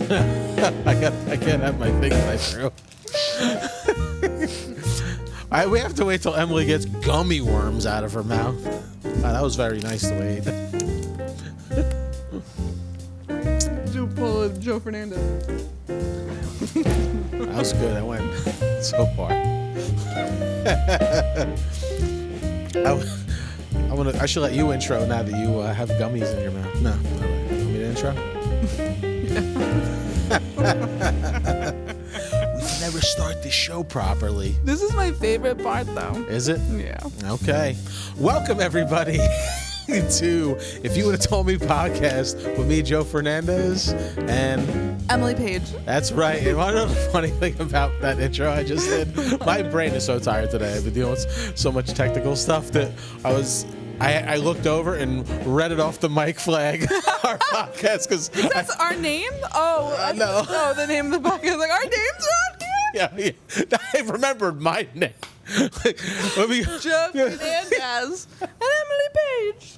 I can't have my thing right through. We have to wait till Emily gets gummy worms out of her mouth. That was very nice the way. Do pull Joe Fernandes. That was good. I went so far. I should let you intro now that you have gummies in your mouth. No, you want me to intro? We can never start the show properly. This is my favorite part, though. Is it? Yeah. Okay. Welcome, everybody, to If You Would Have Told Me podcast with me, Joe Fernandes, and Emily Page. That's right. And want to know the funny thing about that intro I just did? My brain is so tired today. I've been dealing with so much technical stuff that I looked over and read it off the mic flag, our podcast. Is that our name? Oh, no. Oh, the name of the podcast. Like, our name's not here? Yeah. I remembered my name. Let me, Joe Fernandes and Emily Page.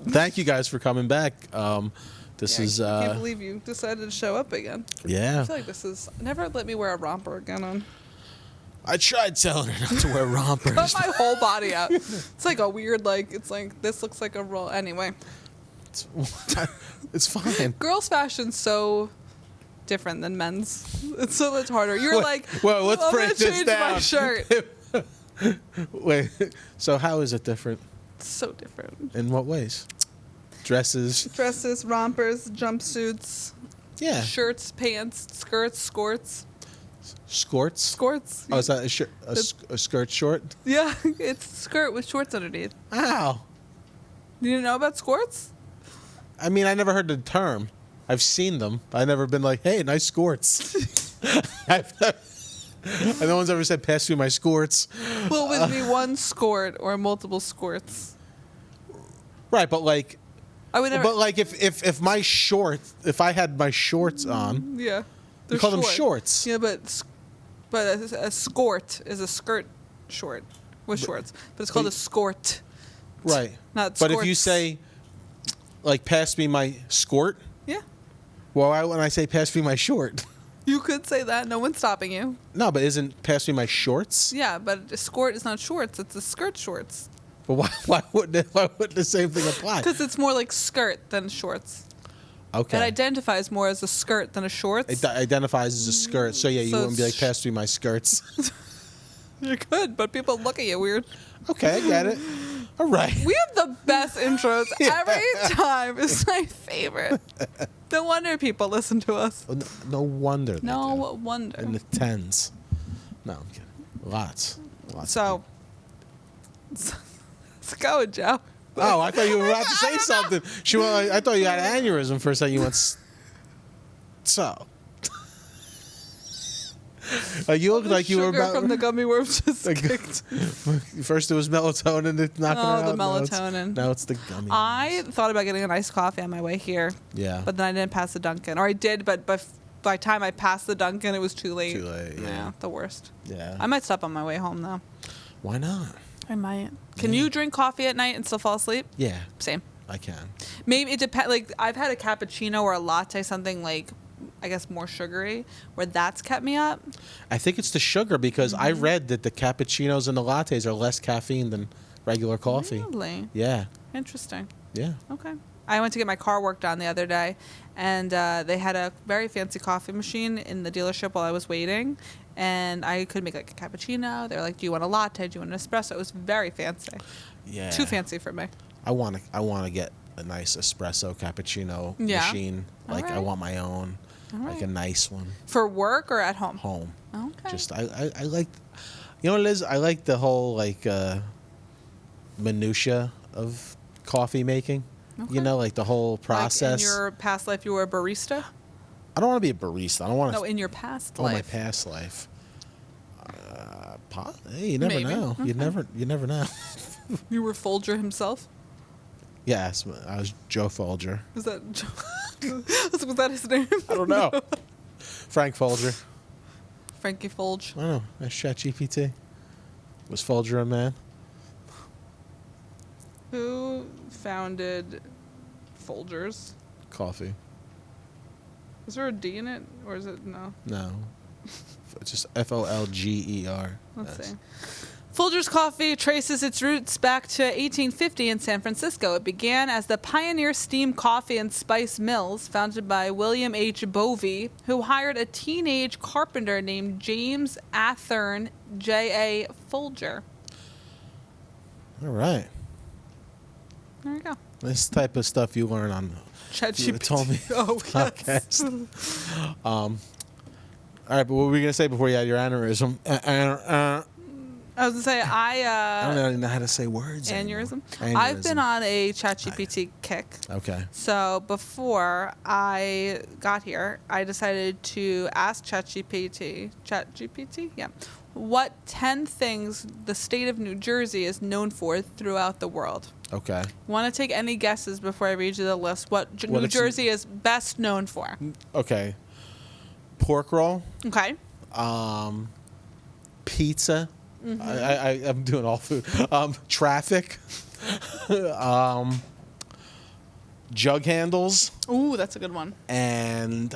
Thank you guys for coming back. This is. I can't believe you decided to show up again. Yeah. I feel like this is. Never let me wear a romper again on. I tried telling her not to wear rompers. Cut my whole body out. It's like a weird, it's like, this looks like a roll. Anyway. It's fine. Girls' fashion's so different than men's. It's so much harder. You're well, let's break this change down. my shirt. Wait, so how is it different? It's so different. In what ways? Dresses, rompers, jumpsuits, yeah, shirts, pants, skirts, skorts. Skorts? Skorts. Oh, is that a skirt short? Yeah, it's a skirt with shorts underneath. Ow. You didn't know about skorts? I mean, I never heard the term. I've seen them. I've never been like, hey, nice skorts. No one's ever said, pass through my skorts. Well, would it be one skort or multiple skorts? Right, but like, I would never. but like if my shorts, if I had my shorts on, Yeah. you call them shorts. Yeah, but a skort is a skirt short with shorts. But it's called a skort. Right. Not But if skorts. you say, like, pass me my skort, Yeah. well, when I say pass me my short. You could say that. No one's stopping you. No, but isn't pass me my shorts? Yeah, but a skort is not shorts. It's a skirt shorts. But why wouldn't the same thing apply? Because it's more like skirt than shorts. Okay. It identifies more as a skirt than a shorts. It identifies as a skirt. So, yeah, you So wouldn't be like, it's pass me my skirts. You could, but people look at you weird. Okay, I get it. All right. We have the best intros every time. It's my favorite. No wonder people listen to us. No wonder. No wonder. In the tens. No, I'm kidding. Lots. So, let's go, Joe. Oh, I thought you were about to say something. I thought you had an aneurysm for a second. You went, so. You look like you were about. From the gummy worms just kicked. First it was melatonin, it's knocking her out. The melatonin. Now it's the gummy. I thought about getting an iced coffee on my way here. Yeah. But then I didn't pass the Dunkin'. Or I did, but by the time I passed the Dunkin', it was too late. Too late, yeah. The worst. Yeah. I might stop on my way home, though. Why not? I might. Can you drink coffee at night and still fall asleep? Yeah. Same. I can. Maybe it depends. Like, I've had a cappuccino or a latte, something like, I guess, more sugary, where that's kept me up. I think it's the sugar because I read that the cappuccinos and the lattes are less caffeine than regular coffee. Really? Yeah. Interesting. Yeah. Okay. I went to get my car worked on the other day, and they had a very fancy coffee machine in the dealership while I was waiting, and I could make like a cappuccino. They were like, "Do you want a latte? Do you want an espresso?" It was very fancy. Yeah. Too fancy for me. I want to get a nice espresso cappuccino machine. Like I want my own. Like a nice one. For work or at home? Home. Okay. Just I like, you know what it is? I like the whole like minutia of coffee making. Okay. You know, like the whole process. Like in your past life, you were a barista? I don't want to be a barista. I don't want to. No, in your past life. life. My past life. Hey, you never know. Okay. You never know. You were Folger himself? Yes, I was Joe Folger. Was that Joe? Was that his name? I don't know. Frank Folger. Frankie Folge. I don't know. That's ChatGPT. Was Folger a man? Who founded Folgers? Coffee. Is there a D in it, or is it no? No. It's just Folger. Let's see. Folgers Coffee traces its roots back to 1850 in San Francisco. It began as the Pioneer Steam Coffee and Spice Mills, founded by William H. Bovey, who hired a teenage carpenter named James Athern J.A. Folger. All right. There you go. This type of stuff you learn on ChatGPT. told me Oh, podcast. All right, but what were we gonna say before you had your aneurysm? I was gonna say I don't even know how to say words. aneurysm. Anymore. I've been on a ChatGPT kick. Okay. So before I got here, I decided to ask ChatGPT, yeah, what 10 things the state of New Jersey is known for throughout the world. Okay. Want to take any guesses before I read you the list? What New Jersey is best known for? Okay. Pork roll. Okay. Pizza. Mm-hmm. I'm doing all food. Traffic. Jug handles. Ooh, that's a good one. And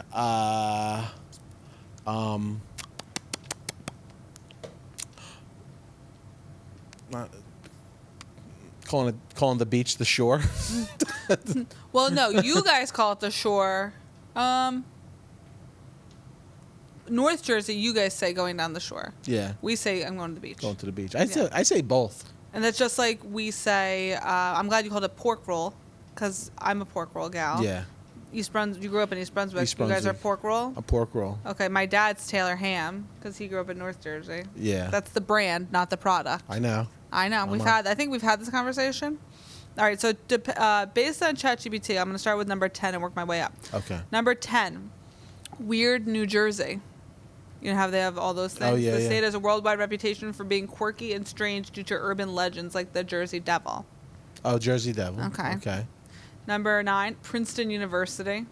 calling the beach the shore. Well, no, you guys call it the shore. North Jersey, you guys say going down the shore. Yeah. We say I'm going to the beach. Going to the beach. I say both. And that's just like we say, I'm glad you called it pork roll, because I'm a pork roll gal. Yeah. East Brunswick, you grew up in East Brunswick. East You guys are Brunswick. pork roll? A pork roll. Okay, my dad's Taylor Ham, because he grew up in North Jersey. Yeah. That's the brand, not the product. I know. I know. I think we've had this conversation. All right, so based on ChatGPT, I'm going to start with number 10 and work my way up. Okay. Number 10, weird New Jersey. You know how they have all those things? Oh, yeah, The yeah. state has a worldwide reputation for being quirky and strange due to urban legends like the Jersey Devil. Oh, Jersey Devil. Okay. Okay. Number 9, Princeton University.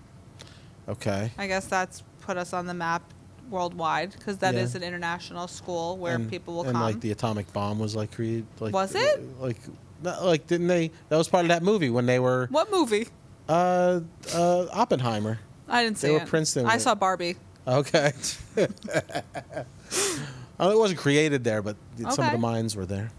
Okay. I guess that's put us on the map worldwide because that Yeah. is an international school where people will come. And like the atomic bomb was like created. Like, Was it? Like didn't they? That was part of that movie when they were. What movie? Oppenheimer. I didn't see They it. were Princeton. I saw Barbie. Okay. It wasn't created there, but some of Okay. the mines were there.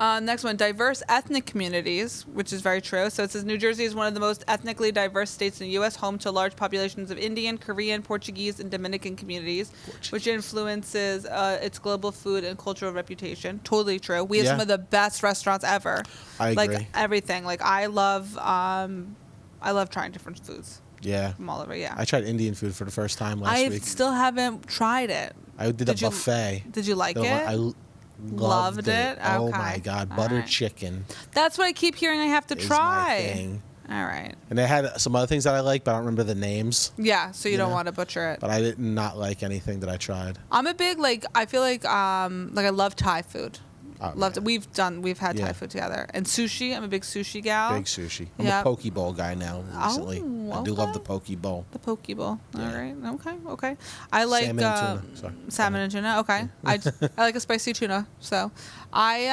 Next one, diverse ethnic communities, which is very true. So it says New Jersey is one of the most ethnically diverse states in the U.S., home to large populations of Indian, Korean, Portuguese, and Dominican communities, which influences its global food and cultural reputation. Totally true. We have some of the best restaurants ever. I agree. Like everything. Like I love trying different foods. Yeah. From all over. Yeah. I tried Indian food for the first time last week. I still haven't tried it. I did a buffet. Did you like it? I loved it. Oh Okay. my God, All butter right. chicken. That's what I keep hearing I have to is try. my thing. All right. And they had some other things that I liked, but I don't remember the names. Yeah, so you don't know? want to butcher it. But I did not like anything that I tried. I'm a big I feel like I love Thai food. Oh, Loved yeah. it. We've had Thai Yeah. food together. And sushi, I'm a big sushi gal. Big sushi. I'm Yep. a poke bowl guy now recently. Oh, I do love okay. the poke bowl. The poke bowl. Yeah. All right. Okay. I like Salmon and tuna. Sorry. salmon and tuna. Okay. I like a spicy tuna. So, I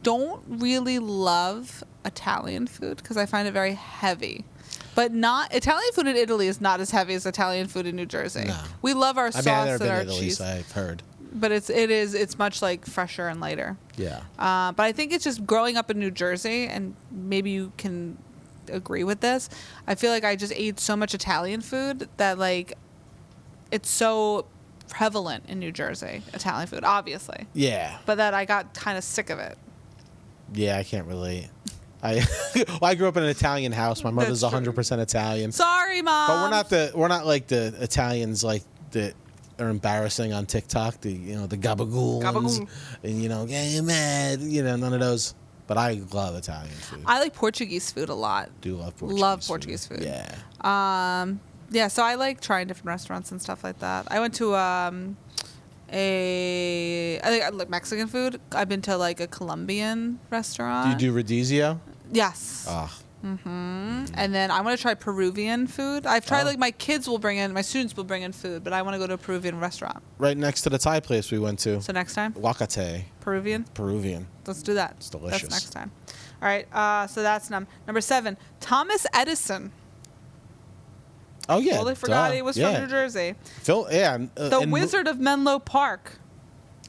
don't really love Italian food because I find it very heavy. But not Italian food in Italy is not as heavy as Italian food in New Jersey. No. We love our I sauce mean, I've never and been our to Italy, cheese. so I've heard. But it's much like fresher and lighter. Yeah. But I think it's just growing up in New Jersey, and maybe you can agree with this. I feel like I just ate so much Italian food that it's so prevalent in New Jersey, Italian food, obviously. Yeah. But that I got kind of sick of it. Yeah, I can't relate. I grew up in an Italian house. My mother's That's true. 100% Italian. Sorry, Mom. But we're not like the Italians like that are embarrassing on TikTok. The gabagool ones. Gabagool. And yeah, you're mad. None of those. But I love Italian food. I like Portuguese food a lot. do love Portuguese. Love Portuguese food. Yeah. Yeah, so I like trying different restaurants and stuff like that. I went to I think I like Mexican food. I've been to a Colombian restaurant. Do you do Rodizio? Yes. Ah. And then I want to try Peruvian food. I've tried my students will bring in food, but I want to go to a Peruvian restaurant. Right next to the Thai place we went to. So next time, Wakate. Peruvian. Peruvian. Let's do that. It's delicious. That's next time. All right. So that's number 7. Thomas Edison. Oh yeah, Totally forgot duh. he was Yeah. from New Jersey. Phil, yeah. The Wizard of Menlo Park.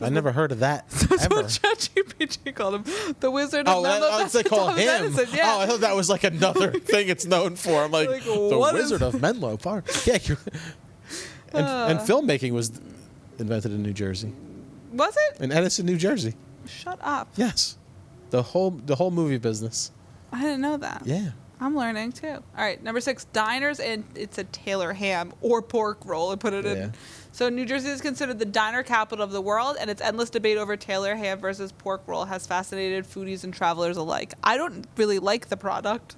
I never heard of that. That's ever. what ChatGPT called him. The Wizard of Oh, Menlo. that's they call Thomas him. Edison, yeah. Oh, I thought that was like another thing it's known for. I'm like the what Wizard is- of Menlo Park. Yeah, and filmmaking was invented in New Jersey, Was it? in Edison, New Jersey. Shut up. Yes, the whole movie business. I didn't know that. Yeah. I'm learning too. All right, number 6, diners, and it's a Taylor ham or pork roll. I put it Yeah. in. So New Jersey is considered the diner capital of the world, and its endless debate over Taylor ham versus pork roll has fascinated foodies and travelers alike. I don't really like the product.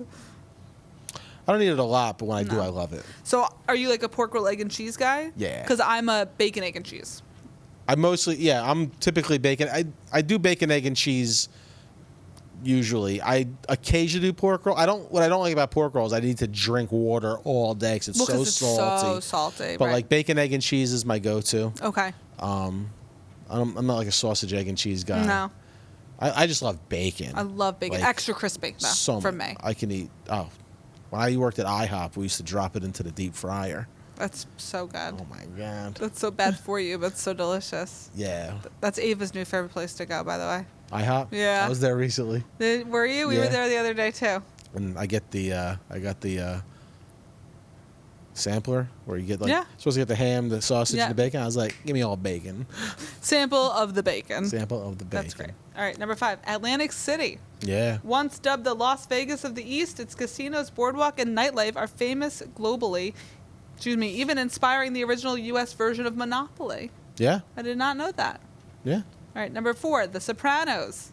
I don't eat it a lot, but when I do, No. I love it. So are you like a pork roll, egg, and cheese guy? Yeah. Because I'm a bacon, egg, and cheese. I'm typically bacon. I do bacon, egg, and cheese. Usually, I occasionally do pork roll. What I don't like about pork rolls, I need to drink water all day because it's Well, so 'cause it's salty. so salty. But right. like bacon, egg, and cheese is my go-to. Okay. I'm not like a sausage, egg, and cheese guy. No. I just love bacon. I love bacon. Like, Extra crispy, though, so from much. me. I can eat. Oh, when I worked at IHOP, we used to drop it into the deep fryer. That's so good. Oh my god. That's so bad for you, but so delicious. Yeah. That's Ava's new favorite place to go, by the way. IHOP. Yeah. I was there recently, Were you? We were Yeah. there the other day, too. and I got the sampler where you get like Yeah. supposed to get the ham, the sausage, Yeah. and the bacon. I was like, give me all bacon. Sample of the bacon. Sample of the bacon. That's great. All right, number 5, Atlantic City. Yeah. Once dubbed the Las Vegas of the East, its casinos, boardwalk, and nightlife are famous globally. Even inspiring the original U.S. version of Monopoly. Yeah. I did not know that. Yeah. All right, number 4, The Sopranos.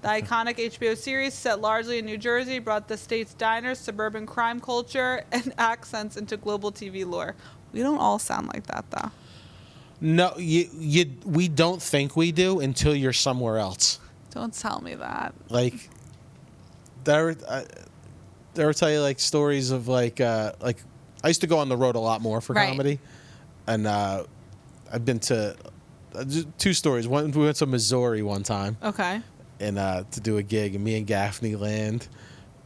The iconic HBO series, set largely in New Jersey, brought the state's diners, suburban crime culture, and accents into global TV lore. We don't all sound like that, though. No, we don't think we do until you're somewhere else. Don't tell me that. Like, there ever tell you like stories of like I used to go on the road a lot more for Right. comedy, and I've been to just 2 stories. One, we went to Missouri one time, Okay. and to do a gig, and me and Gaffney land,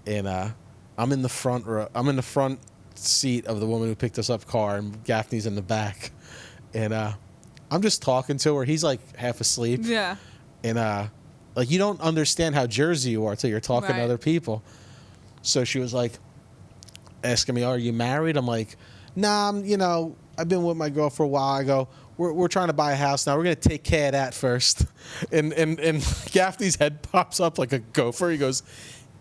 and I'm in the front row. I'm in the front seat of the woman who picked us up car, and Gaffney's in the back, and I'm just talking to her. He's like half asleep, Yeah. and like you don't understand how Jersey you are till you're talking Right. to other people. So she was like asking me, "Are you married?" I'm like, "Nah, I've been with my girl for a while." I go, We're trying to buy a house now. We're gonna take care of that first." And Gaffney's head pops up like a gopher. He goes,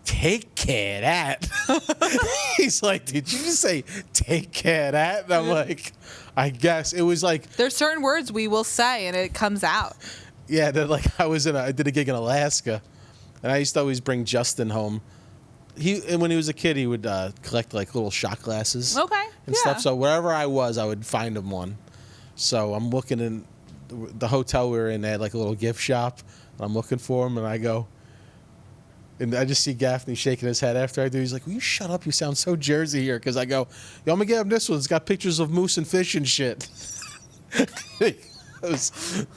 "Take care of that." He's like, "Did you just say take care of that?" And I'm like, "I guess." It was like, There's certain words we will say, and it comes out. yeah, that like I did a gig in Alaska, and I used to always bring Justin home. And when he was a kid, he would collect like little shot glasses. Okay. And Yeah. stuff. So wherever I was, I would find him one. So I'm looking in the hotel we were in. They had like a little gift shop. And I'm looking for him, and I go, and I just see Gaffney shaking his head after I do. He's like, "Will you shut up? You sound so Jersey here." Because I go, "Yo, I'm gonna get him this one. It's got pictures of moose and fish and shit."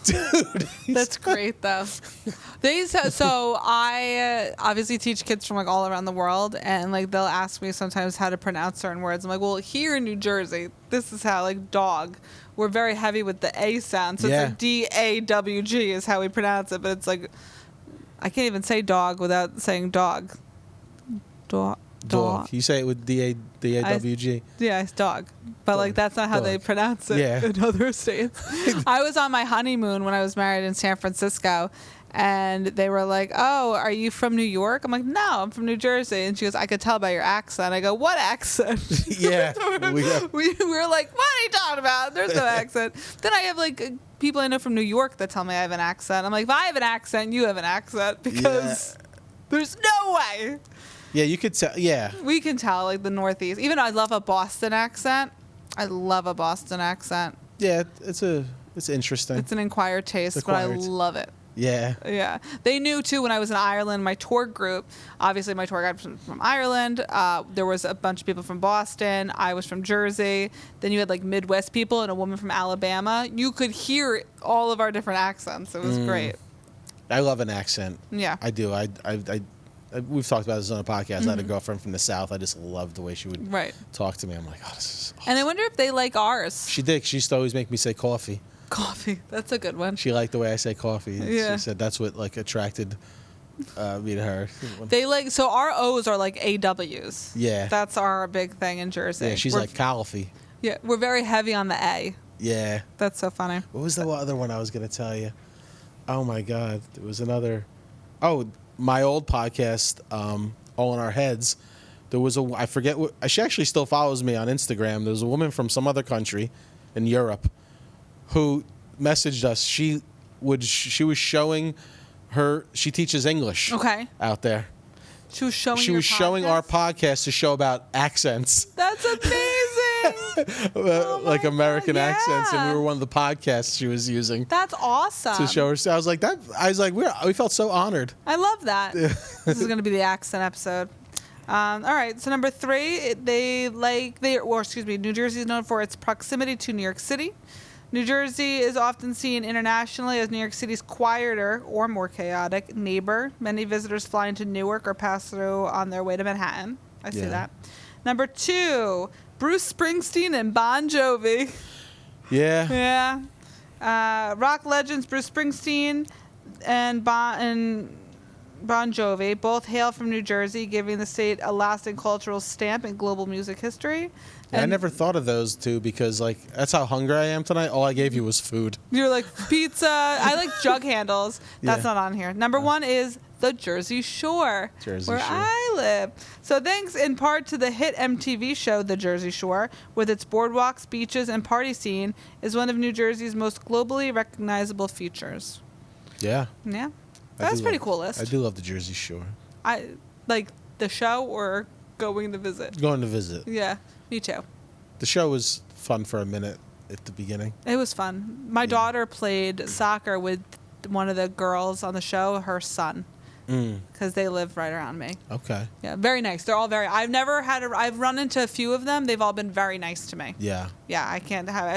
Dude, That's great, though. So I obviously teach kids from like all around the world, and like they'll ask me sometimes how to pronounce certain words. I'm like, well, here in New Jersey, this is how, like dog, we're very heavy with the A sound, so Yeah. it's like DAWG is how we pronounce it, but it's like I can't even say dog without saying dog. dog. You say it with DAWG. Yeah, it's dog. But like that's not how they Dog. pronounce it Yeah. in other states. I was on my honeymoon when I was married in San Francisco, and they were like, "Oh, are you from New York?" I'm like, "No, I'm from New Jersey." And she goes, "I could tell by your accent." I go, "What accent?" Yeah, we were like, "What are you talking about? There's no accent." Then I have like people I know from New York that tell me I have an accent. I'm like, if I have an accent, you have an accent, because there's no way. Yeah, you could tell. Yeah, We can tell, like the Northeast. Even though I love a Boston accent. I love a Boston accent. yeah, it's interesting. It's an acquired taste, It's but I acquired. love it. Yeah, Yeah. They knew, too, when I was in Ireland, my tour group, obviously my tour guide was from Ireland. There was a bunch of people from Boston. I was from Jersey. Then you had, like, Midwest people and a woman from Alabama. You could hear all of our different accents. It was great. I love an accent. Yeah. I do. we've talked about this on a podcast. I had a girlfriend from the South. I just loved the way she would talk to me. I'm like, oh, this is awesome. And I wonder if they like ours. She did. She used to always make me say coffee. Coffee. That's a good one. She liked the way I say coffee. Yeah. She said that's what like attracted me to her. They like, so our O's are like AWs. Yeah. That's our big thing in Jersey. Yeah, she's like coffee. Yeah, we're very heavy on the A. Yeah. That's so funny. What was the other one I was going to tell you? Oh, my God. There was another. Oh, my old podcast, All in Our Heads. There was I forget what. She actually still follows me on Instagram. There was a woman from some other country in Europe who messaged us. She was showing she teaches English out there. She was showing our podcast to show about accents. That's amazing. Like American accents, and we were one of the podcasts she was using. That's awesome. To show her, I was like we felt so honored. I love that. This is going to be the accent episode. All right, so number 3, New Jersey is known for its proximity to New York City. New Jersey is often seen internationally as New York City's quieter or more chaotic neighbor. Many visitors fly into Newark or pass through on their way to Manhattan. I see that. Number 2, Bruce Springsteen and Bon Jovi. Yeah. Yeah. Rock legends Bruce Springsteen and Bon Jovi both hail from New Jersey, giving the state a lasting cultural stamp in global music history. Yeah, I never thought of those two because, like, that's how hungry I am tonight. All I gave you was food. You're like, pizza. I like jug handles. That's not on here. Number 1 is the Jersey Shore, where I live. So thanks in part to the hit MTV show, The Jersey Shore, with its boardwalks, beaches, and party scene, is one of New Jersey's most globally recognizable features. Yeah. Yeah. That's pretty cool list. I do love the Jersey Shore. I like the show or going to visit? Going to visit. Yeah, me too. The show was fun for a minute at the beginning. It was fun. My daughter played soccer with one of the girls on the show, her son, because they live right around me. Okay. Yeah, very nice. They're all very. I've run into a few of them. They've all been very nice to me. Yeah. Yeah, I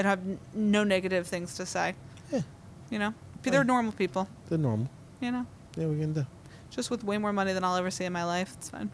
have no negative things to say. Yeah. You know, they're normal people. They're normal. You know. Yeah, we can do. Just with way more money than I'll ever see in my life. It's fine.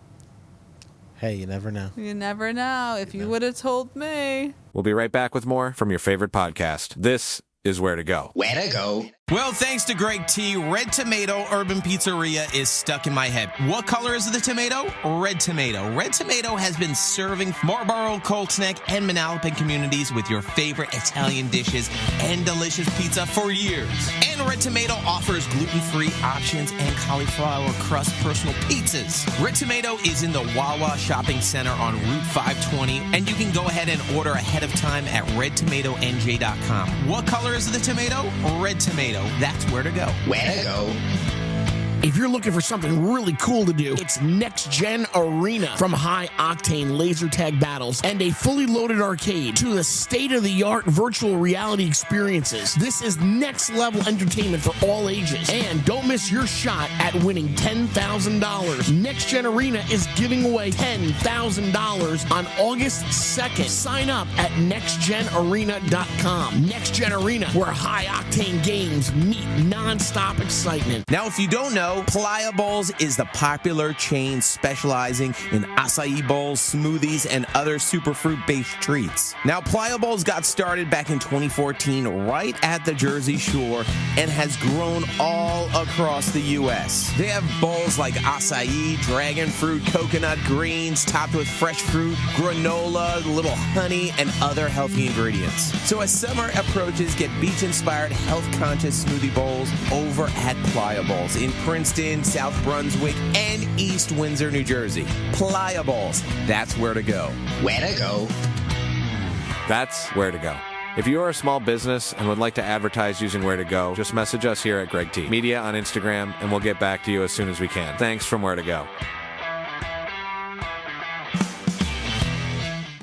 Hey, you never know. You never know. If you would have told me. We'll be right back with more from your favorite podcast. This is Where to Go. Where to go? Well, thanks to Greg T, Red Tomato Urban Pizzeria is stuck in my head. What color is the tomato? Red Tomato. Red Tomato has been serving Marlboro, Colts Neck, and Manalapan communities with your favorite Italian dishes and delicious pizza for years. And Red Tomato offers gluten-free options and cauliflower crust personal pizzas. Red Tomato is in the Wawa Shopping Center on Route 520, and you can go ahead and order ahead of time at redtomatonj.com. What color is the tomato? Red Tomato. That's where to go. Where to go? If you're looking for something really cool to do, it's Next Gen Arena. From high-octane laser tag battles and a fully loaded arcade to the state-of-the-art virtual reality experiences, this is next-level entertainment for all ages. And don't miss your shot at winning $10,000. Next Gen Arena is giving away $10,000 on August 2nd. Sign up at nextgenarena.com. Next Gen Arena, where high-octane games meet non-stop excitement. Now, if you don't know, Playa Bowls is the popular chain specializing in acai bowls, smoothies, and other superfruit-based treats. Now, Playa Bowls got started back in 2014 right at the Jersey Shore and has grown all across the U.S. They have bowls like acai, dragon fruit, coconut greens, topped with fresh fruit, granola, little honey, and other healthy ingredients. So as summer approaches, get beach-inspired, health-conscious smoothie bowls over at Playa Bowls in Princeton, South Brunswick, and East Windsor, New Jersey. Playa Bowls. That's where to go. Where to go? That's Where to Go. If you are a small business and would like to advertise using Where to Go, just message us here at Greg T Media on Instagram, and we'll get back to you as soon as we can. Thanks from Where to Go.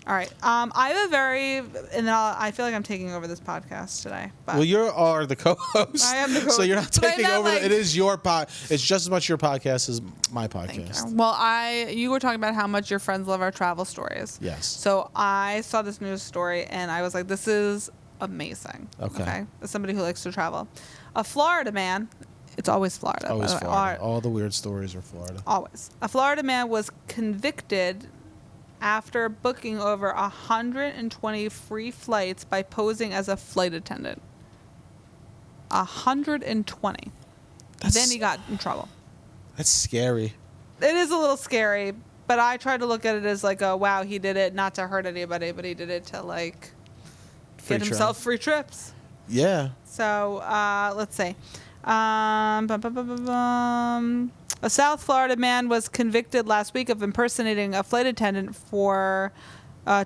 All right. I have a very, and I feel like I'm taking over this podcast today. But well, you are the co-host. I am the co-host. So you're not But I taking meant, over. like- It is your pod. It's just as much your podcast as my podcast. Well, you were talking about how much your friends love our travel stories. Yes. So I saw this news story and I was like, this is amazing. Okay. As somebody who likes to travel. A Florida man It's always Florida. Always by the way. Florida. All the weird stories are Florida. Always. A Florida man was convicted after booking over 120 free flights by posing as a flight attendant. 120. Then he got in trouble. That's scary. It is a little scary, but I try to look at it as like, wow, he did it not to hurt anybody, but he did it to like get himself free trips. Yeah. So let's see. A South Florida man was convicted last week of impersonating a flight attendant for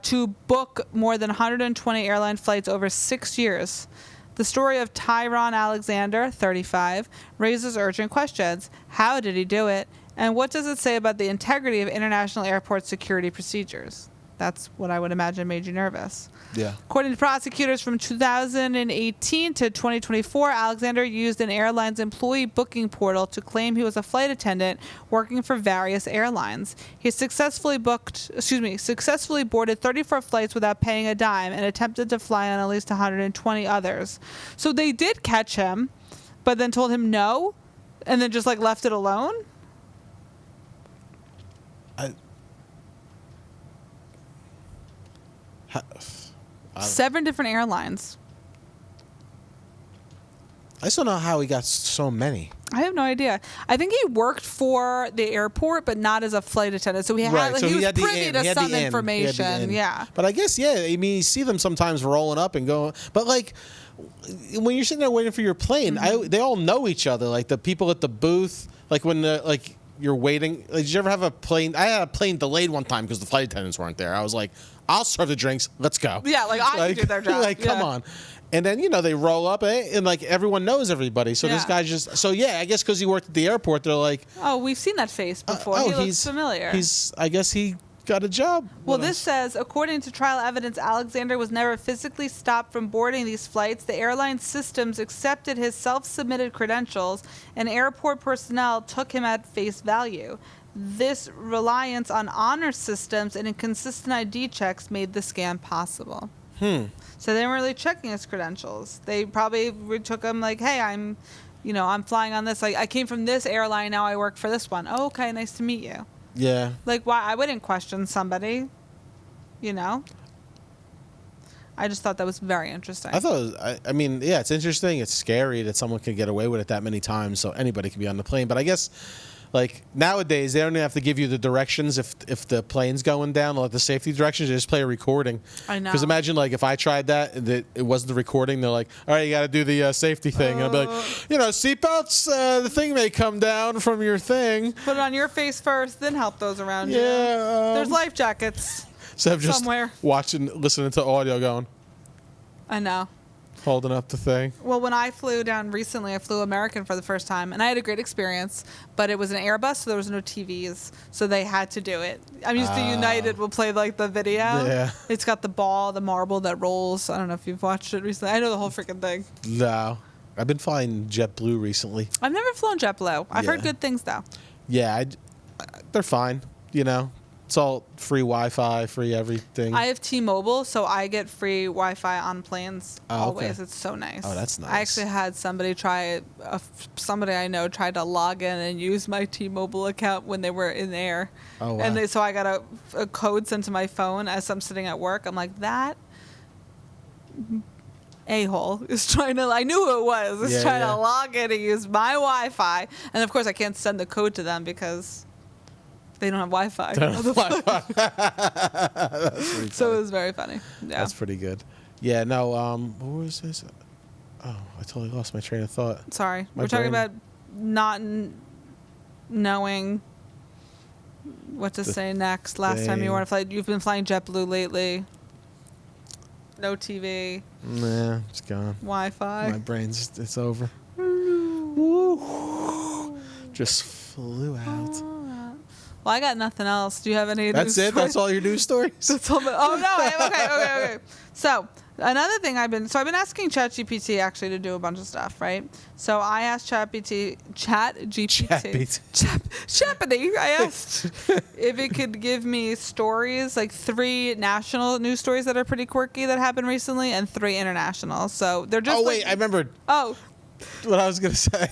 to book more than 120 airline flights over 6 years. The story of Tyron Alexander, 35, raises urgent questions. How did he do it? And what does it say about the integrity of international airport security procedures? That's what I would imagine made you nervous. Yeah. According to prosecutors from 2018 to 2024, Alexander used an airline's employee booking portal to claim he was a flight attendant working for various airlines. He successfully boarded 34 flights without paying a dime and attempted to fly on at least 120 others. So they did catch him, but then told him no, and then just like left it alone. 7 different airlines. I just don't know how he got so many. I have no idea. I think he worked for the airport, but not as a flight attendant. So he had, Right, so he was had the privy in. to He had some the in. He had the information. in. Yeah. But I guess, yeah, I mean, you see them sometimes rolling up and going. But, like, when you're sitting there waiting for your plane, they all know each other. Like, the people at the booth, like, when you're waiting. Like, did you ever have a plane? I had a plane delayed one time because the flight attendants weren't there. I was like, I'll serve the drinks. Let's go. Yeah, like, I can do their job. Like, come on. And then, they roll up and like everyone knows everybody. So this guy I guess because he worked at the airport, they're like, oh, we've seen that face before. He looks familiar. I guess he got a job. Well, this says, according to trial evidence, Alexander was never physically stopped from boarding these flights. The airline systems accepted his self-submitted credentials, and airport personnel took him at face value. This reliance on honor systems and inconsistent ID checks made the scam possible. So they weren't really checking his credentials. They probably took him like, hey, I'm flying on this. Like, I came from this airline. Now I work for this one. Oh, okay. Nice to meet you. Yeah. Like, why? I wouldn't question somebody, I just thought that was very interesting. I thought, I mean, yeah, it's interesting. It's scary that someone can get away with it that many times. So anybody can be on the plane. But I guess, like, nowadays, they don't even have to give you the directions if the plane's going down, like the safety directions. They just play a recording. I know. Because imagine, like, if I tried that and it wasn't the recording, they're like, all right, you got to do the safety thing. And I'll be like, seatbelts, the thing may come down from your thing. Put it on your face first, then help those around you. Yeah. There's life jackets. So I'm just somewhere. listening to audio going, I know. holding up the thing. Well, when I flew down recently, I flew American for the first time, and I had a great experience, but it was an Airbus, so there was no TVs, so they had to do it. I'm used to United will play, like, the video. Yeah. It's got the marble that rolls. I don't know if you've watched it recently. I know the whole freaking thing. No. I've been flying JetBlue recently. I've never flown JetBlue. I've heard good things, though. Yeah, they're fine, It's all free Wi-Fi, free everything. I have T-Mobile, so I get free Wi-Fi on planes always. Okay. It's so nice. Oh, that's nice. I actually had somebody somebody I know tried to log in and use my T-Mobile account when they were in the air. Oh, wow. And so I got a code sent to my phone as I'm sitting at work. I'm like, that a-hole is trying to, I knew who it was, trying to log in and use my Wi-Fi. And of course I can't send the code to them because they don't have Wi-Fi. So it was very funny. Yeah. That's pretty good. Yeah, no, what was this? Oh, I totally lost my train of thought. Sorry. My We're talking brain. about not knowing what to say next. Last time you were on a flight. You've been flying JetBlue lately. No TV. Nah, it's gone. Wi-Fi. My brain's, it's over. Just flew out. Well, I got nothing else. Do you have any That's news it? stories? That's all your news stories? That's all oh, no. Okay. So, another thing I've been asking ChatGPT actually to do a bunch of stuff, right? So, I asked ChatGPT. I asked if it could give me stories, like 3 national news stories that are pretty quirky that happened recently and 3 international. So, they're just Oh, wait, I remembered Oh, what I was going to say.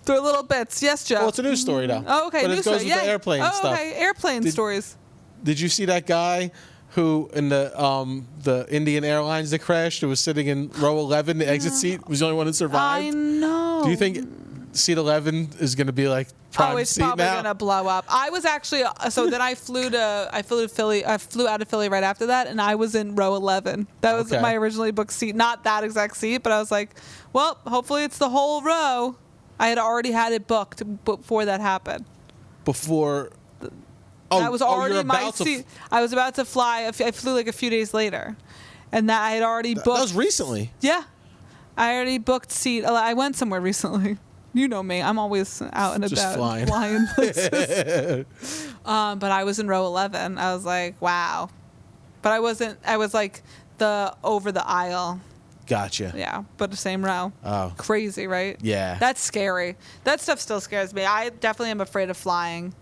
They're little bits. Yes, Joe. Well, it's a news story now. Oh, okay. But news it goes story. with the airplane oh, stuff. Okay, airplane stories. Did you see that guy who in the Indian Airlines that crashed, who was sitting in row 11, the exit seat, was the only one who survived? I know. Do you think seat 11 is going to be like prime it's seat probably now? gonna blow up. I was actually so then I flew to Philly. I flew out of Philly right after that, and I was in row 11. That was Okay. my originally booked seat, not that exact seat, but I was like, well, hopefully it's the whole row. I had already had it booked before that happened. Before. That was already you're my about to seat. I was about to fly. I flew like a few days later, and that I had already booked. That was recently. Yeah, I already booked seat. I went somewhere recently. You know me. I'm always out and Just about, flying places. But I was in row 11. I was like, wow. But I wasn't. I was like the over the aisle. Gotcha. Yeah, but the same row. Oh. Crazy, right? Yeah. That's scary. That stuff still scares me. I definitely am afraid of flying.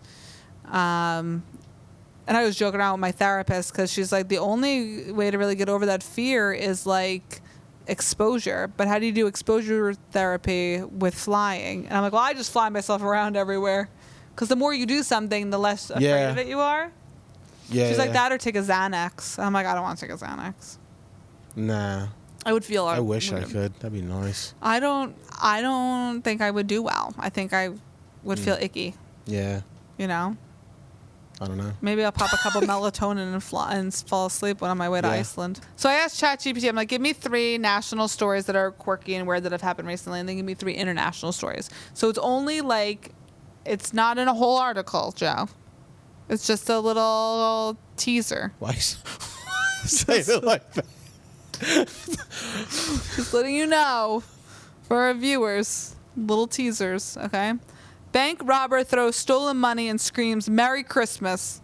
And I was joking around with my therapist because she's like, the only way to really get over that fear is like exposure. But how do you do exposure therapy with flying? And I'm like, well, I just fly myself around everywhere. Because the more you do something, the less afraid Yeah. of it you are. Yeah. She's like, that or take a Xanax. I'm like, I don't want to take a Xanax. Nah. I would feel. I wish I could. That'd be nice. I don't think I would do well. I think I would feel icky. Yeah. You know. I don't know. Maybe I'll pop a couple melatonin and fall asleep when on my way to Yeah. Iceland. So I asked ChatGPT, I'm like, give me 3 national stories that are quirky and weird that have happened recently, and then give me 3 international stories. So it's only like, it's not in a whole article, Joe. It's just a little teaser. Why say it like that? Just letting you know for our viewers. Little teasers, okay? Bank robber throws stolen money and screams, "Merry Christmas."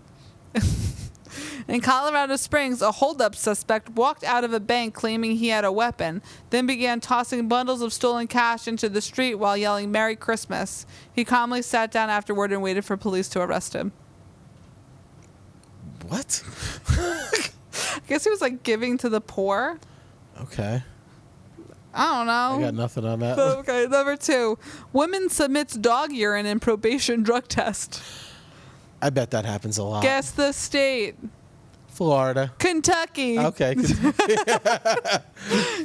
In Colorado Springs, a holdup suspect walked out of a bank claiming he had a weapon, then began tossing bundles of stolen cash into the street while yelling, "Merry Christmas." He calmly sat down afterward and waited for police to arrest him. What? I guess he was like giving to the poor. Okay. I don't know. I got nothing on that. Okay, number 2. Woman submits dog urine in probation drug test. I bet that happens a lot. Guess the state. Florida. Kentucky. Okay.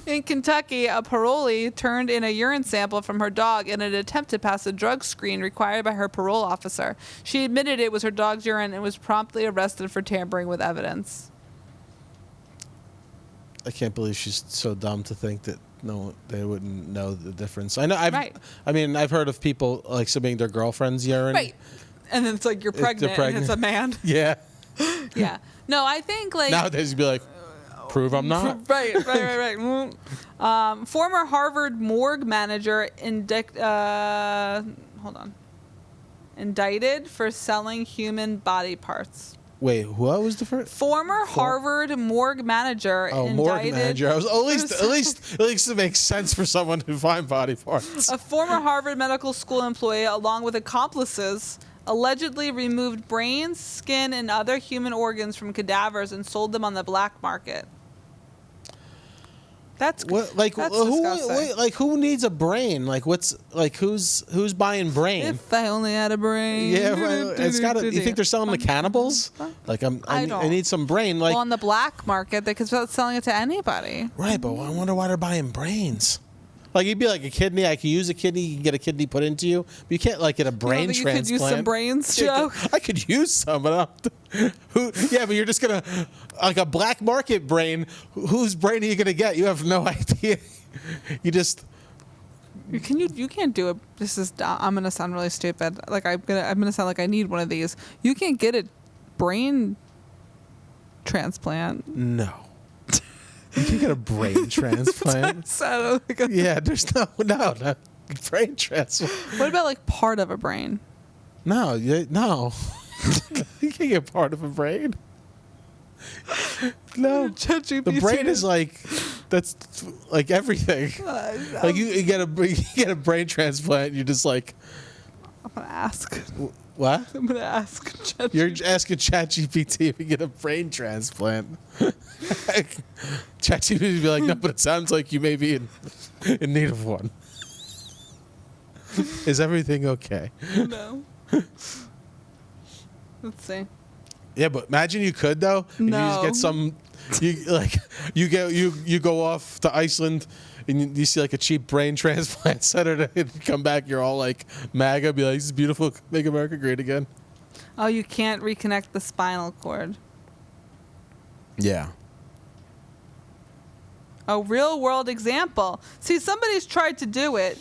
In Kentucky, a parolee turned in a urine sample from her dog in an attempt to pass a drug screen required by her parole officer. She admitted it was her dog's urine and was promptly arrested for tampering with evidence. I can't believe she's so dumb to think that they wouldn't know the difference. I know. Right. I mean, I've heard of people like submitting their girlfriend's urine. Right. And then it's like you're pregnant, and it's a man. Yeah. Yeah. No, I think like Nowadays, you'd be like, prove I'm not. Right. Former Harvard morgue manager indicted for selling human body parts. Wait, what was the first? Former Harvard morgue manager indicted. Morgue manager. I was at least it makes sense for someone to find body parts. A former Harvard Medical School employee, along with accomplices, allegedly removed brains, skin, and other human organs from cadavers and sold them on the black market. That's What, like that's who? disgusting. Wait, like who needs a brain? Like who's buying brain? If I only had a brain. Yeah, right. It's got. You think they're selling to cannibals? Like I don't. need some brain. Like Well, on the black market, they could start selling it to anybody. right, but I wonder why they're buying brains. Like you'd be like a kidney. I could use a kidney. You can get a kidney put into you. But you can't like get a brain you transplant. could use some brains, Joe? I could use some, but I don't, yeah, but you're just gonna like a black market brain. Whose brain are you gonna get? You have no idea. You just. You can't do it. This is. I'm gonna sound really stupid. Like I'm gonna sound like I need one of these. You can't get a brain transplant. No. You can get a brain transplant. So, Yeah, there's no brain transplant. what about like part of a brain? No. You can't get part of a brain. No, the brain is like that's like everything. Like you get a brain transplant, you're just like, I'm gonna ask. what? I'm gonna ask. You're asking ChatGPT if you get a brain transplant. ChatGPT would be like, no, but it sounds like you may be in need of one. Is everything okay? No. Let's see. Yeah, but imagine you could though. If No. You just get some. You go off to Iceland. And you see like a cheap brain transplant center, and come back, you're all like MAGA, be like, "This is beautiful, make America great again." Oh, you can't reconnect the spinal cord. Yeah. A real world example. See, somebody's tried to do it.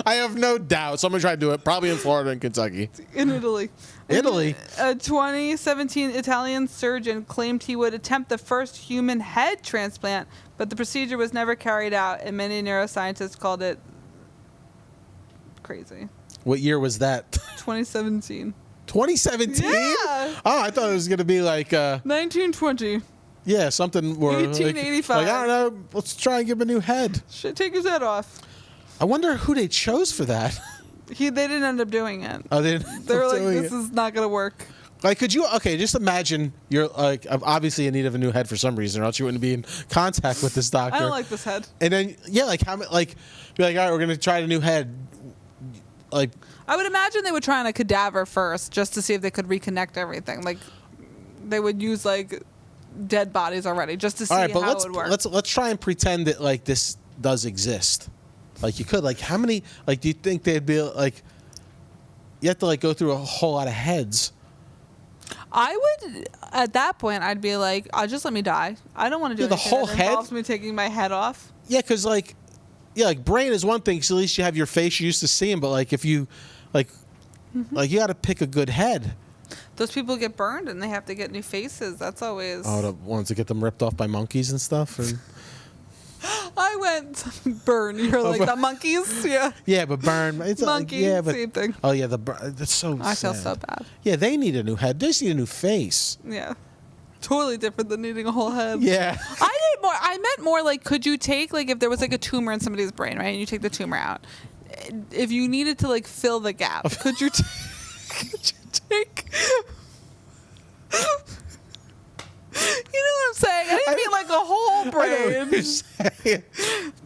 I have no doubt someone tried to do it, probably in Florida and Kentucky. In Italy. Italy? A 2017 Italian surgeon claimed he would attempt the first human head transplant, but the procedure was never carried out, and many neuroscientists called it crazy. What year was that? 2017. 2017? Yeah. Oh, I thought it was going to be like, 1920. yeah, something where 1885. Like, I don't know, let's try and give him a new head. Should take his head off. I wonder who they chose for that. They didn't end up doing it. Oh, they were like, this is not going to work. Like, could you? Okay, just imagine you're like obviously in need of a new head for some reason, or else you wouldn't be in contact with this doctor. I don't like this head. And then like how like be like, all right, we're gonna try a new head. Like, I would imagine they would try on a cadaver first, just to see if they could reconnect everything. Like, they would use like dead bodies already, just to see all right, but how it would work. let's try and pretend that like this does exist. Like, you could, like, how many, like, do you think they'd be like? You have to like go through a whole lot of heads. I would, at that point, I'd be like, just let me die. I don't want to do Yeah, the anything whole that head? involves me taking my head off. Yeah, because like brain is one thing, because at least you have your face you're used to seeing. But like if you like you got to pick a good head. Those people get burned and they have to get new faces. That's always. Oh, the ones that get them ripped off by monkeys and stuff. And I went burn. You're like the monkeys, yeah. yeah, but burn. It's Monkey, yeah, but same thing. oh yeah, the burn. That's so. I feel sad. so bad. Yeah, they need a new head. They just need a new face. Yeah, totally different than needing a whole head. Yeah. I meant more like, could you take like if there was like a tumor in somebody's brain, right? And you take the tumor out. If you needed to like fill the gap, could you take? You know what I'm saying? I didn't mean like a whole brain.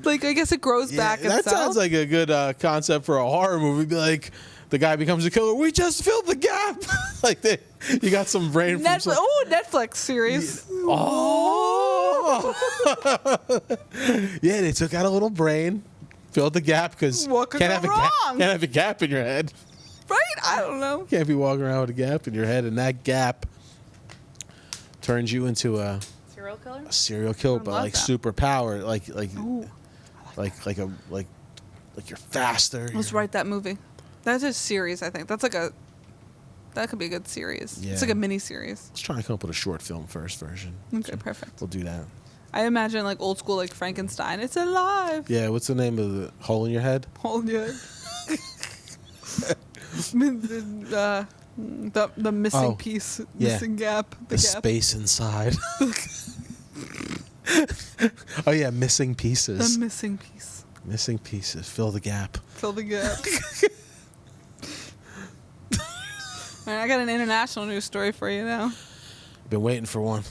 Like, I guess it grows back That itself. sounds like a good concept for a horror movie. Be like, the guy becomes a killer. We just filled the gap. Like, you got some brain from Netflix. Oh, Netflix series. Oh. Yeah, they took out a little brain, filled the gap, because What could can't go wrong? have a gap in your head. Right? I don't know. Can't be walking around with a gap in your head, and that gap turns you into a Serial killer? serial killer, but love like that. super power, like Ooh. you're faster. Let's write that movie. That's a series, I think. That could be a good series. Yeah. It's like a mini series. Let's try and come up with a short film first version. Okay, perfect. We'll do that. I imagine like old school like Frankenstein. It's alive. Yeah, what's the name of the hole in your head? Hold you. The missing Oh, piece, yeah. missing gap. The space inside. Oh yeah, missing pieces. The missing piece. Missing pieces. Fill the gap. Fill the gap. All right, I got an international news story for you now. Been waiting for one.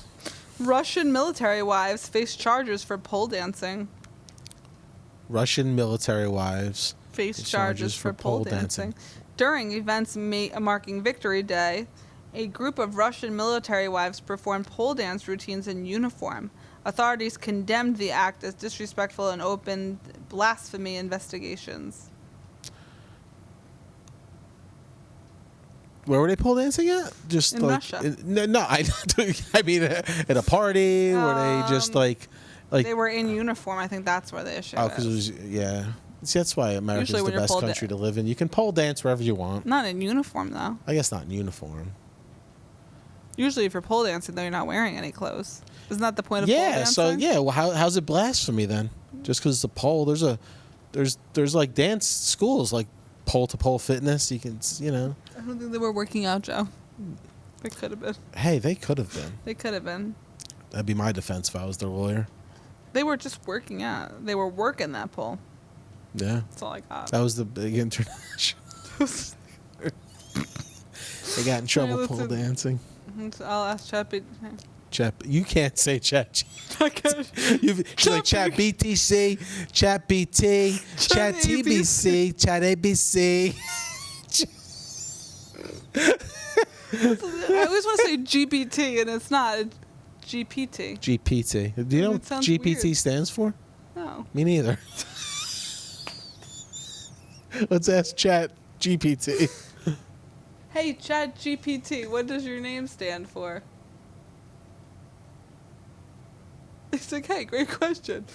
Russian military wives face charges for pole dancing. Russian military wives Face charges for pole dancing. During events marking Victory Day, a group of Russian military wives performed pole dance routines in uniform. Authorities condemned the act as disrespectful and opened blasphemy investigations. Where were they pole dancing at? Just In like Russia. No, I mean at a party where they just like They were in uniform. I think that's where the issue is. because it was See, that's why America's Usually the when you're best pole country to live in. You can pole dance wherever you want. Not in uniform, though. I guess not in uniform. Usually if you're pole dancing, though, you're not wearing any clothes. Isn't that the point of pole dancing? Well, how's it blasphemy then? Just because it's a pole, there's like dance schools like pole to pole fitness. You can I don't think they were working out, Joe. They could have been. Hey, they could have been. They could have been. That'd be my defense if I was their lawyer. They were just working out. They were working that pole. Yeah, That's all I got. that was the big international. They got in trouble let's pole do- dancing. I'll ask ChatGPT. You can't say chat. Okay. She's like chat BTC, chat BT, chat TBC, chat ABC. I always want to say GPT, and it's not. It's GPT. GPT. Do you know what It sounds GPT weird. stands for? No. Me neither. Let's ask Chat GPT. Hey, ChatGPT, what does your name stand for? It's like, hey, great question.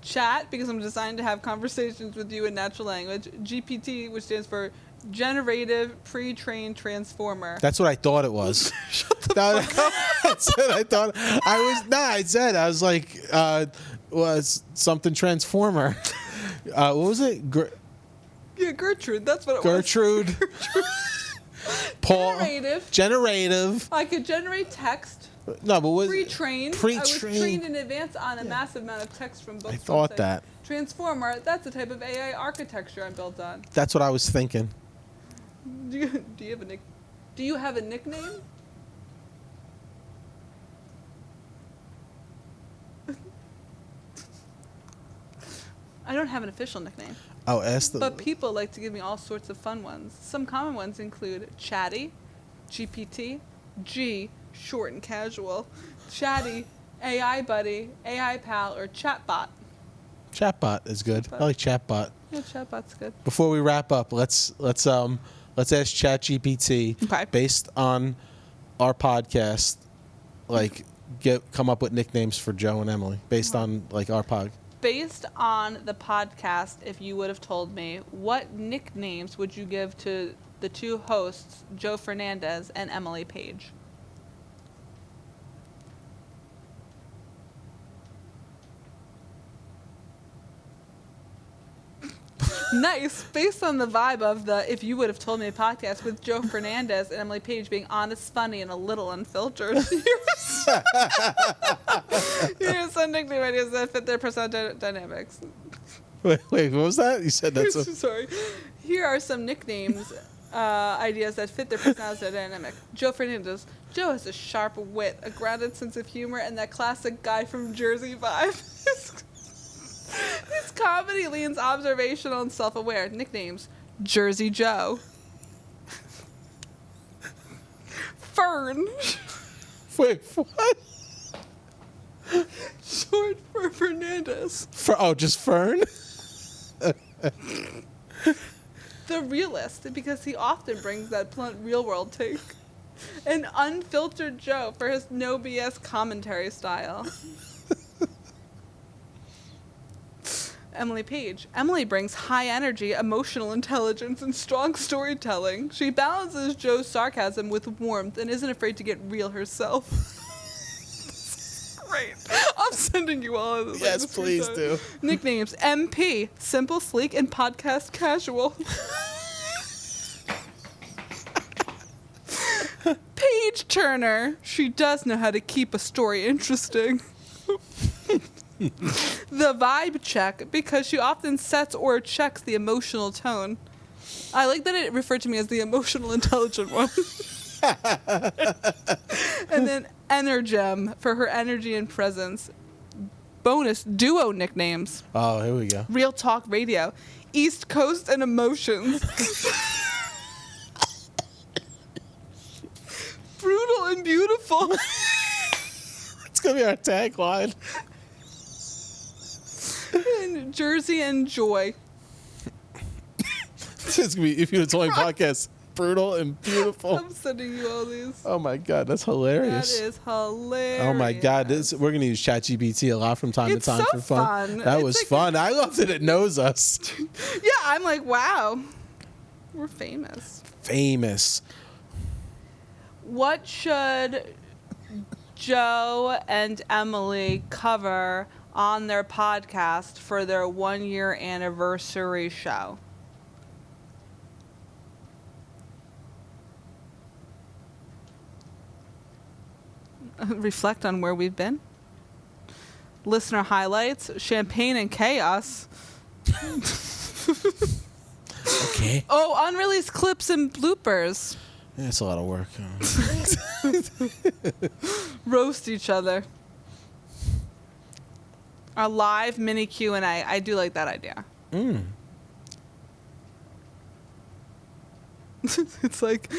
Chat, because I'm designed to have conversations with you in natural language. GPT, which stands for Generative Pre-trained Transformer. That's what I thought it was. Shut the fuck up. That's what I thought. I was like, was something Transformer. What was it? Yeah, Gertrude, that's what it Gertrude. Paul. Generative. I could generate text. No, but was Pre-trained. I was trained in advance on a massive amount of text from books. I thought websites. that. Transformer, that's the type of AI architecture I'm built on. That's what I was thinking. Do you have a nickname? I don't have an official nickname, Oh, ask the. but people like to give me all sorts of fun ones. Some common ones include Chatty, GPT, G, short and casual, Chatty, AI buddy, AI pal, or chatbot. Chatbot is good. I like Chatbot. Yeah, chatbot's good. Before we wrap up, let's ask ChatGPT Okay. based on our podcast, like come up with nicknames for Joe and Emily based on like our pod. Based on the podcast, if you would have told me, what nicknames would you give to the two hosts, Joe Fernandes and Emily Page? Nice. Based on the vibe of the If You Would Have Told Me podcast with Joe Fernandes and Emily Page being honest, funny, and a little unfiltered. Here's some nickname ideas that fit their personality dynamics. Wait, what was that? You said that's Sorry. Here are some nicknames ideas that fit their personality dynamic. Joe Fernandes. Joe has a sharp wit, a grounded sense of humor, and that classic guy from Jersey vibe. His comedy leans observational and self-aware. Nicknames: Jersey Joe, Fern, Wait, what? short for Fernandez, Just Fern? the realist, because he often brings that blunt real-world take, and unfiltered Joe for his no BS commentary style. Emily Page. Emily brings high energy, emotional intelligence, and strong storytelling. She balances Joe's sarcasm with warmth and isn't afraid to get real herself. Great. I'm sending you all of this. Yes, please do. Nicknames: MP, simple, sleek, and podcast casual. Page Turner. She does know how to keep a story interesting. The vibe check, because she often sets or checks the emotional tone. I like that it referred to me as the emotional intelligent one. And then Energem for her energy and presence. Bonus duo nicknames. Oh, here we go. Real Talk Radio. East Coast and Emotions. Brutal and beautiful. It's gonna be our tagline. And Jersey and Joy. It's gonna be If You Would Have Told Me podcast. Brutal and beautiful. I'm sending you all these. Oh my God, that's That hilarious. is hilarious. Oh my God, we're gonna use ChatGPT a lot from time It's to time so for fun. fun. That It's was like- fun. I love that it knows us. Yeah, I'm like, wow. We're famous. Famous. What should Joe and Emily cover on their podcast for their 1-year anniversary show? Reflect on where we've been. Listener highlights, champagne and chaos. Okay. Oh, unreleased clips and bloopers. That's a lot of work. Roast each other. A live mini Q&A. I do like that idea. It's like,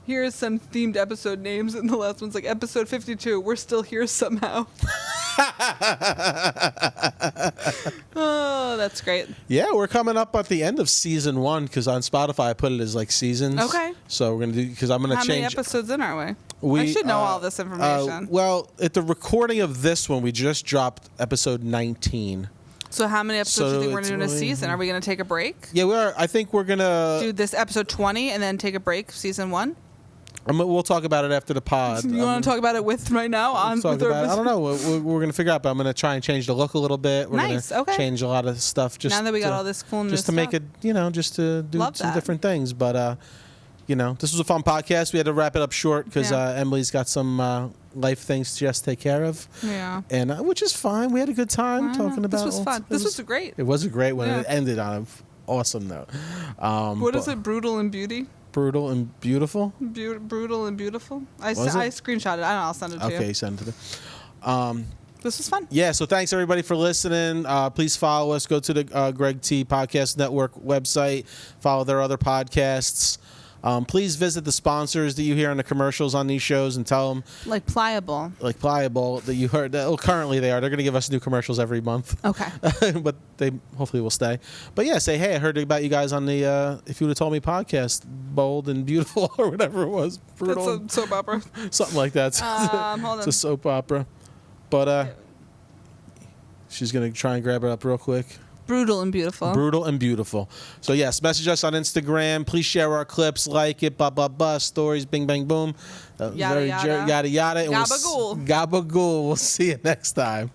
here's some themed episode names, and the last one's like episode 52. We're still here somehow. Oh, that's great. Yeah, we're coming up at the end of season 1 because on Spotify I put it as like seasons. Okay. So we're gonna do because I'm gonna How change. many episodes in are we? I should know all this information. Well, at the recording of this one, we just dropped episode 19. So how many episodes do you think we're it's going to do in a really- season? Are we going to take a break? Yeah, we are. I think we're gonna. Do this episode 20 and then take a break, season 1? We'll talk about it after the pod. You want to talk about it with right now? On Talk with our about it. I don't know. We're going to figure out, but I'm going to try and change the look a little bit. We're Nice, gonna okay. change a lot of stuff. Just Now that we got to- all this cool new just to make stuff. it, just to do Love some that. different things. But this was a fun podcast. We had to wrap it up short because Yeah. Emily's got some life things she has to take care of. Yeah. And which is fine. We had a good time I talking know. about. This was all- fun. This was great. It was a great one. Yeah. It ended on an awesome note. What is it? Brutal and beauty? Brutal and beautiful. Brutal and beautiful. I Was it? screenshot it. I don't know. I'll send it to Okay, you. send it to me. This was fun. Yeah, so thanks everybody for listening. Please follow us. Go to the Greg T Podcast Network website. Follow their other podcasts. Please visit the sponsors that you hear on the commercials on these shows and tell them, Like pliable. like Pliable, that you heard. That, well, currently they are. They're going to give us new commercials every month. Okay. But they hopefully will stay. But yeah, say, hey, I heard about you guys on the If You Would Have Told Me podcast, Bold and Beautiful or whatever it was. Brutal. That's a soap opera. Something like that. Hold It's on. a soap opera. But she's going to try and grab it up real quick. Brutal and beautiful. Brutal and beautiful. So yes, message us on Instagram. Please share our clips, like it, blah blah blah, stories, bing bang boom, Yada, yada. yada yada. And Gabagool. Gabagool. We'll see you next time.